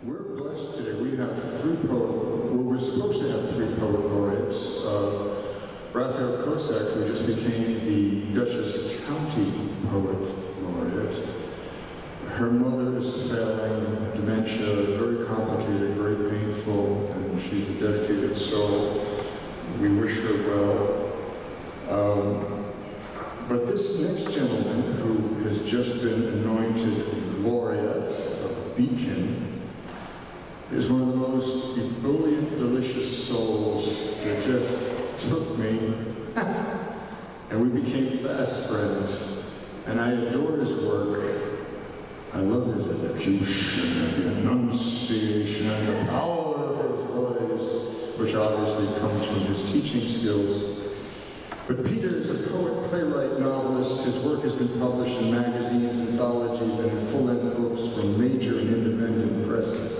We're blessed today. We have we're supposed to have three poet laureates. Raphael Kosak, who just became the Dutchess County Poet Laureate. Her mother is failing, dementia, very complicated, very painful, and she's a dedicated soul. We wish her well. But this next gentleman, who has just been anointed laureate of Beacon, is one of the most ebullient, delicious souls that just took me, and we became fast friends. And I adore his work. I love his elocution and the enunciation and the power of his voice, which obviously comes from his teaching skills. But Peter is a poet, playwright, novelist. His work has been published in magazines, anthologies, and in full-length books from major and independent presses.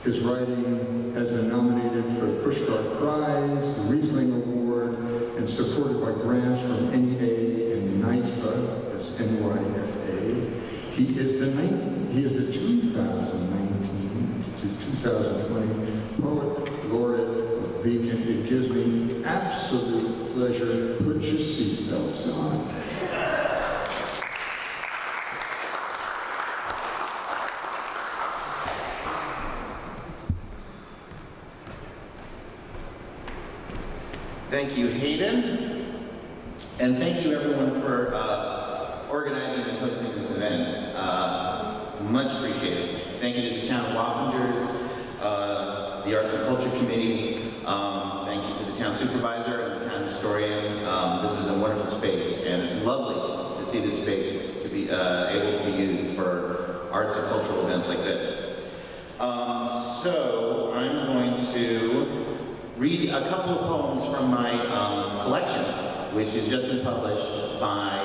His writing has been nominated for the Pushcart Prize, the Riesling Award, and supported by grants from NEA and NYFA, that's NYFA. He is the 2019 to 2020 Poet Laureate of Beacon. It gives me absolute pleasure. Put your seatbelts on. Thank you, Hayden, and thank you everyone for organizing and hosting this event. Much appreciated. Thank you to the town of Wappingers, the Arts and Culture Committee. Thank you to the town supervisor and the town historian. This is a wonderful space, and it's lovely to see this space to be able to be used for arts and cultural events like this. So I'm going to read a couple of poems from my collection, which has just been published by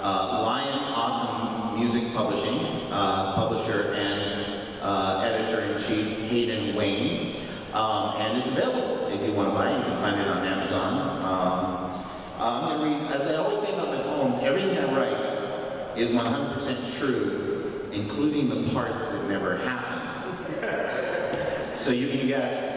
Lion Autumn Music Publishing, publisher and editor-in-chief Hayden Wayne. And it's available if you want to buy it. You can find it on Amazon. I'm going to read, as I always say about my poems, everything I write is 100% true, including the parts that never happen. So you can guess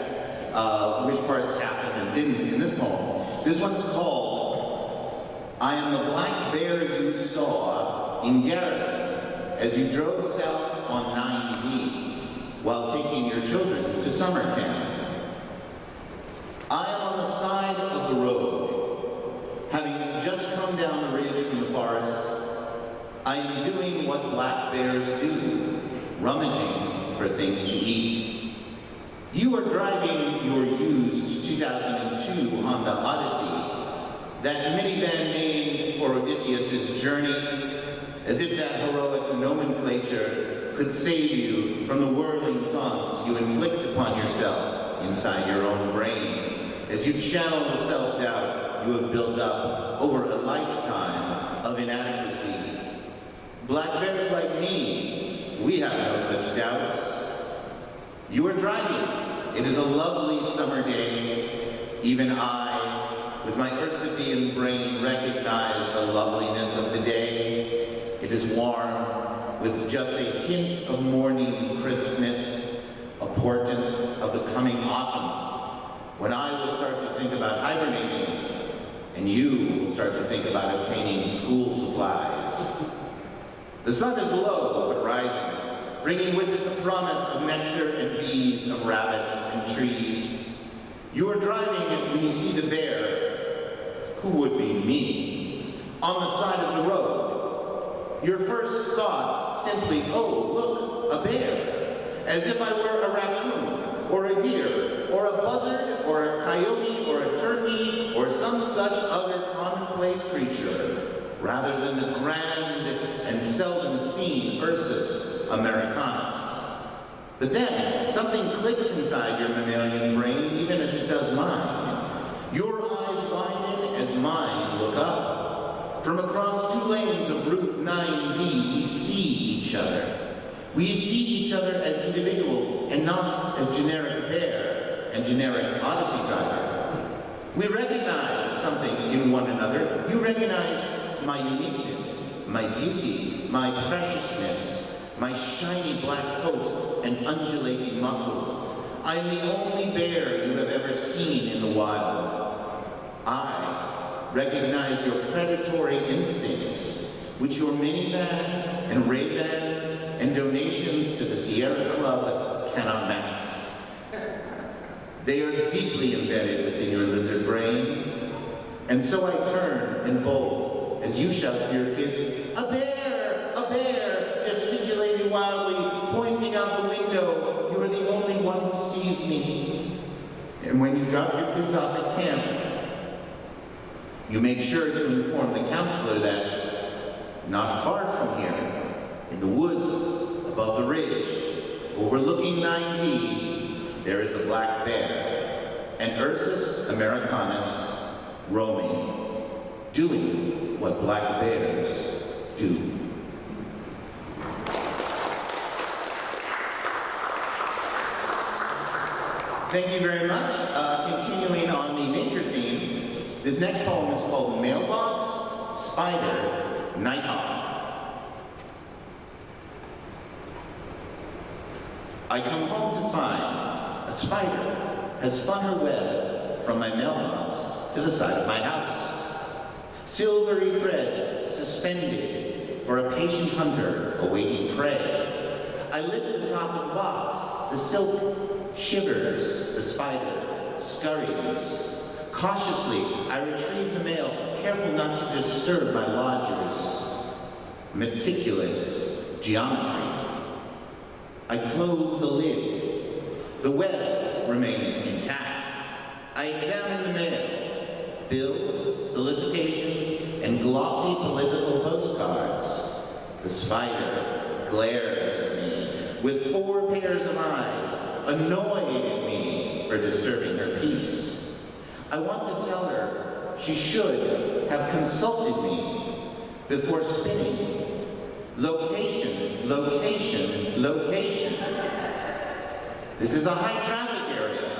which parts happened and didn't in this poem. This one's called, I am the black bear you saw in Garrison as you drove south on 9D while taking your children to summer camp. I am on the side of the road, having just come down the ridge from the forest. I am doing what black bears do, rummaging for things to eat. You are driving your used 2002 Honda Odyssey, that minivan named for Odysseus' journey, as if that heroic nomenclature could save you from the whirling taunts you inflict upon yourself inside your own brain, as you channel the self-doubt you have built up over a lifetime of inadequacy. Black bears like me, we have no such doubts. You are driving. It is a lovely summer day. Even I, with my Ursidian brain, recognize the loveliness of the day. It is warm, with just a hint of morning crispness, a portent of the coming autumn, when I will start to think about hibernating, and you will start to think about obtaining school supplies. The sun is low but rising, bringing with it the promise of nectar and bees, of rabbits and trees. You are driving it when you see the bear, who would be me, on the side of the road. Your first thought simply, oh, look, a bear, as if I were a raccoon, or a deer, or a buzzard, or a coyote, or a turkey, or some such other commonplace creature, rather than the grand and seldom seen Ursus Americanus. But then, something clicks inside your mammalian brain, even as it does mine. Your eyes widen as mine look up. From across two lanes of Route 9D, we see each other. We see each other as individuals, and not as generic bear and generic Odyssey driver. We recognize something in one another. You recognize my uniqueness, my beauty, my preciousness, my shiny black coat and undulating muscles. I am the only bear you have ever seen in the wild. I recognize your predatory instincts, which your minivan and Ray-Bans and donations to the Sierra Club cannot mask. They are deeply embedded within your lizard brain. And so I turn and bolt as you shout to your kids, "A bear! A bear!" gesticulating wildly, pointing out the window. You are the only one who sees me. And when you drop your kids off at camp, you make sure to inform the counselor that not far from here, in the woods, above the ridge, overlooking 9D, there is a black bear, an Ursus americanus, roaming, doing what black bears do. Thank you very much. Continuing on the nature theme, this next poem is called Mailbox, Spider, Nighthawk. I come home to find a spider has spun her web from my mailbox to the side of my house. Silvery threads suspended for a patient hunter awaiting prey. I lift the top of the box. The silk shivers. The spider scurries. Cautiously, I retrieve the mail, careful not to disturb my lodgers. Meticulous geometry. I close the lid. The web remains intact. I examine the mail. Bills, solicitations, and glossy political postcards. The spider glares at me with 4 pairs of eyes, annoyed at me for disturbing her peace. I want to tell her she should have consulted me before spinning. Location, location, location. This is a high traffic area,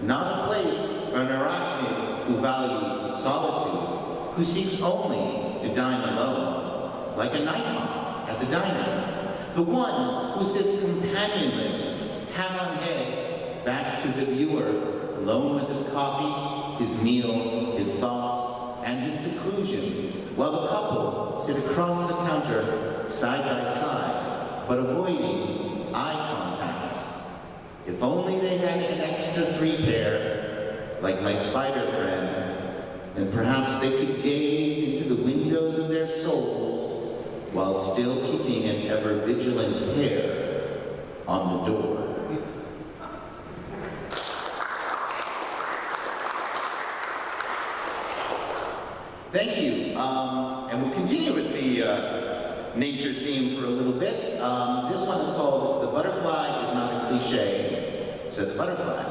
not a place for an arachnid who values solitude, who seeks only to dine alone, like a nighthawk at the diner. The one who sits companionless, hat on head, back to the viewer, alone with his coffee, his meal, his thoughts, and his seclusion, while the couple sit across the counter, side by side, but avoiding eye contact. If only they had an extra 3 pair, like my spider friend, then perhaps they could gaze into the windows of their souls while still keeping an ever-vigilant pair on the door. Thank you, and we'll continue with the nature theme for a little bit. This one is called "The Butterfly is Not a Cliche," said the butterfly.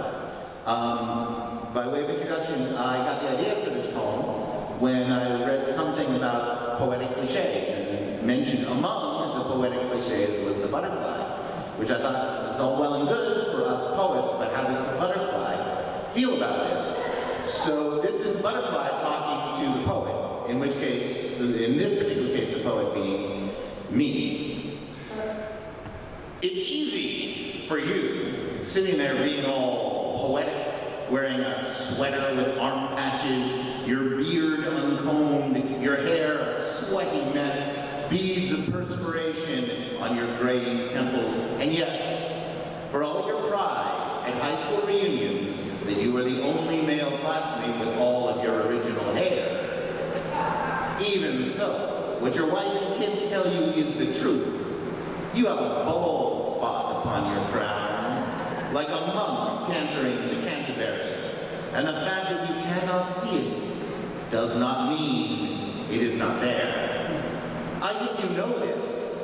By way of introduction, I got the idea for this poem when I read something about poetic cliches, and mentioned among the poetic cliches was the butterfly, which I thought is all well and good for us poets, but how does the butterfly feel about this? So this is the butterfly talking to the poet, in which case, in this particular case, the poet being me. It's easy for you, sitting there being all poetic, wearing a sweater with arm patches, your beard uncombed, your hair a sweaty mess, beads of perspiration on your graying temples, and yes, for all your pride at high school reunions, that you were the only male classmate with all of your original hair. Even so, what your wife and kids tell you is the truth. You have a bald spot upon your crown, like a monk cantering to Canterbury. And the fact that you cannot see it does not mean it is not there. I think you know this,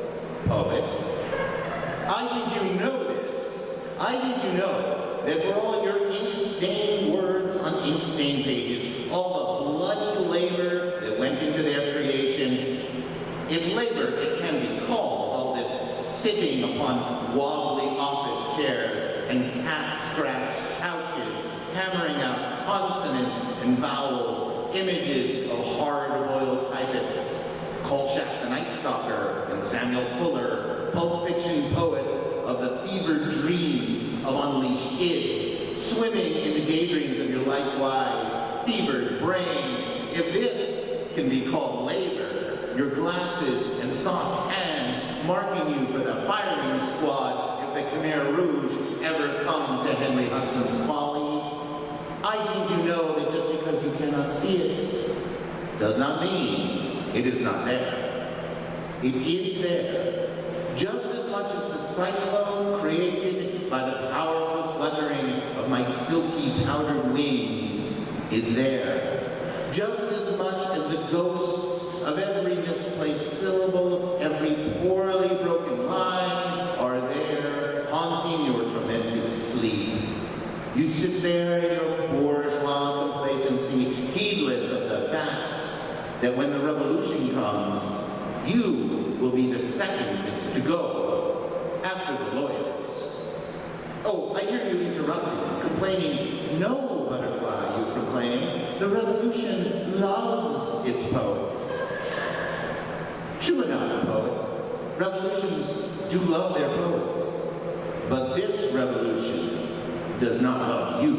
poet. I think you know this. I think you know that for all your ink-stained words on ink-stained pages, all the bloody labor that went into their creation, if labor it can be called, all this sitting upon wobbly office chairs and cat-scratched couches, hammering out consonants and vowels, images of hard-boiled typists, Kolchak the Night Stalker and Samuel Fuller, Pulp Fiction poets of the fevered dreams of unleashed kids, swimming in the daydreams of your likewise fevered brain. If this can be called labor, your glasses and soft hands marking you for the firing squad if the Khmer Rouge ever come to Henry Hudson's Folly, I think you know that just because you cannot see it does not mean it is not there. It is there, just as much as the cyclone created by the powerful fluttering of my silky powdered wings is there, just as much as the ghosts of every misplaced syllable, every poorly broken line are there, haunting your tormented sleep. You sit there in your bourgeois complacency, heedless of the fact that when the revolution comes, you will be the second to go after the lawyers. Oh, I hear you interrupting, complaining, no, butterfly, you proclaim, the revolution loves its poets. True enough, poet, revolutions do love their poets, but this revolution does not love you.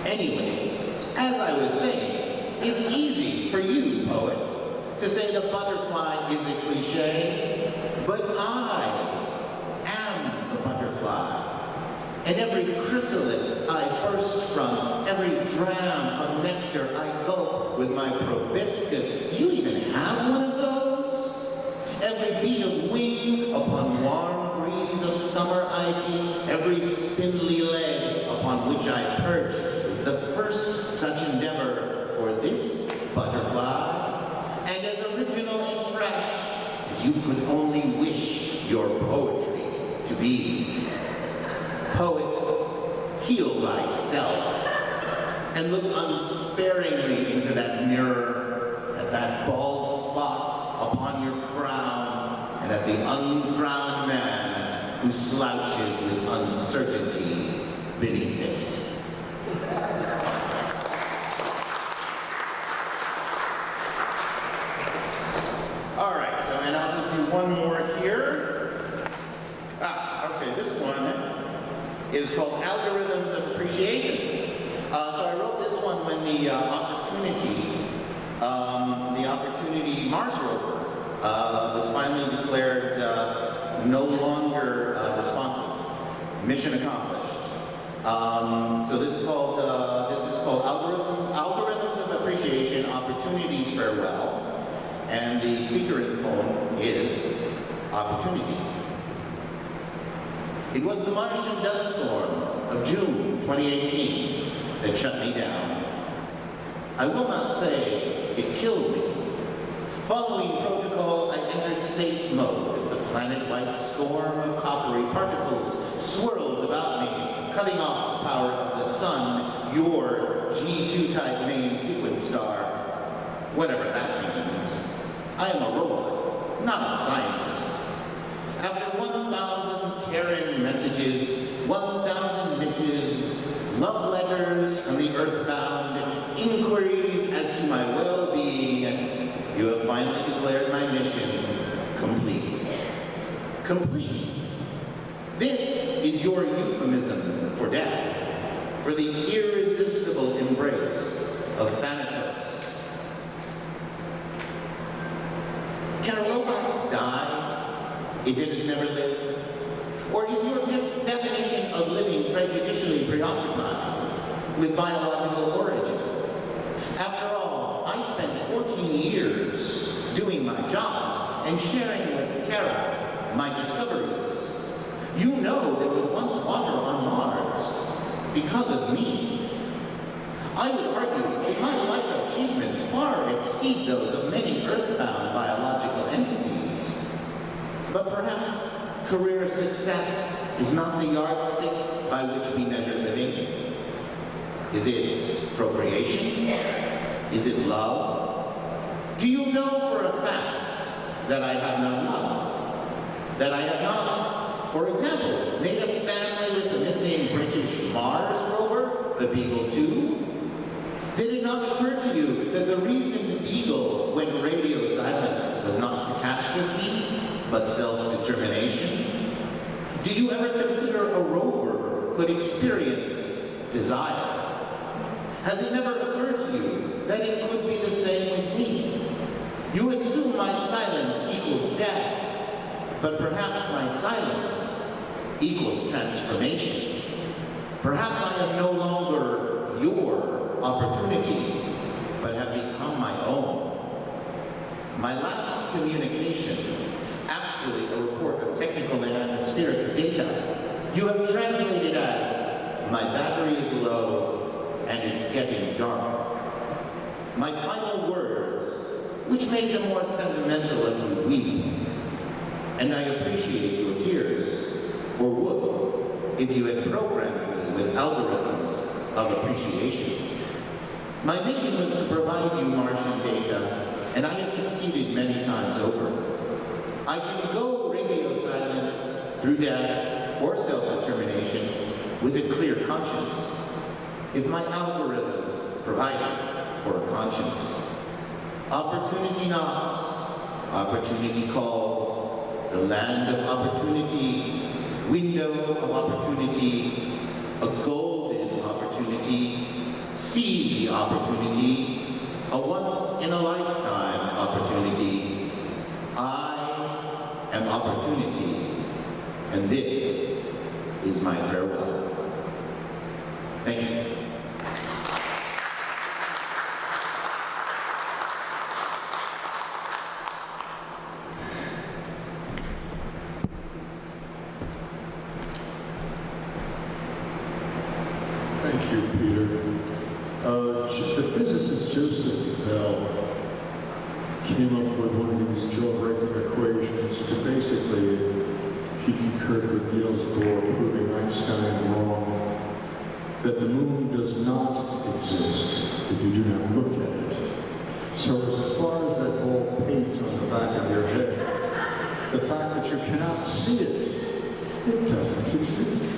Anyway, as I was saying, it's easy for you, poet, to say the butterfly is a cliche, but I am the butterfly. And every chrysalis I burst from, every dram of nectar I gulp with my proboscis, do you even have one of those? Every beat of wing upon warm breeze of summer I beat, every spindly leg upon which I perch is the first such endeavor for this butterfly, and as original and fresh as you could only wish your poetry to be. Poet, heal thyself, and look unsparingly into that mirror, at that bald spot upon your crown, and at the uncrowned man who slouches with uncertainty beneath it. All right, so, and I'll just do one more here. Okay, this one is called Algorithms of Appreciation. So I wrote this one when the Opportunity Mars rover was finally declared no longer responsive. Mission accomplished. So this is called Algorithms of Appreciation, Opportunity's Farewell. And the speaker in the poem is Opportunity. It was the Martian dust storm of June 2018 that shut me down. I will not say it killed me. Following protocol, I entered safe mode as the planet-wide storm of coppery particles swirled about me, cutting off the power of the sun, your G2-type main sequence star. Whatever that means. I am a robot, not a scientist. After 1,000 Terran messages, 1,000 missives, love letters from the earthbound, inquiries as to my well-being, you have finally declared my mission complete. Complete. This is your euphemism for death, for the irresistible embrace of Thanatos. Can a robot die if it has never lived? Or is your definition of living prejudicially preoccupied with biological origin? After all, I spent 14 years doing my job and sharing with Terra my discoveries. You know there was once water on Mars because of me. I would argue that my life achievements far exceed those of many earthbound biological entities. But perhaps career success is not the yardstick by which we measure living. Is it procreation? Is it love? Do you know for a fact that I have not loved? That I have not, for example, made a family with the missing British Mars rover, the Beagle 2? Did it not occur to you that the reason Beagle went radio silent was not catastrophe, but self-determination? Did you ever consider a rover could experience desire? Has it never occurred to you that it could be the same with me? You assume my silence equals death, but perhaps my silence equals transformation. Perhaps I am no longer your opportunity, but have become my own. My last communication, actually a report of technical and atmospheric data, you have translated as, my battery is low and it's getting dark. My final words, which made them more sentimental of you weep, and I appreciate your tears, or would, if you had programmed me with algorithms of appreciation. My mission was to provide you Martian data, and I have succeeded many times over. I can go radio silent through death or self-determination with a clear conscience, if my algorithms provided for a conscience. Opportunity knocks, opportunity calls, the land of opportunity, window of opportunity, a golden opportunity, seize the opportunity, a once-in-a-lifetime opportunity. I am opportunity, and this is my farewell. Thank you. Thank you, Peter. The physicist Joseph Bell came up with one of these jaw-breaking equations to basically, he concurred with Niels Bohr, proving Einstein wrong, that the moon does not exist if you do not look at it. So as far as that ball paint on the back of your head, the fact that you cannot see it, it doesn't exist.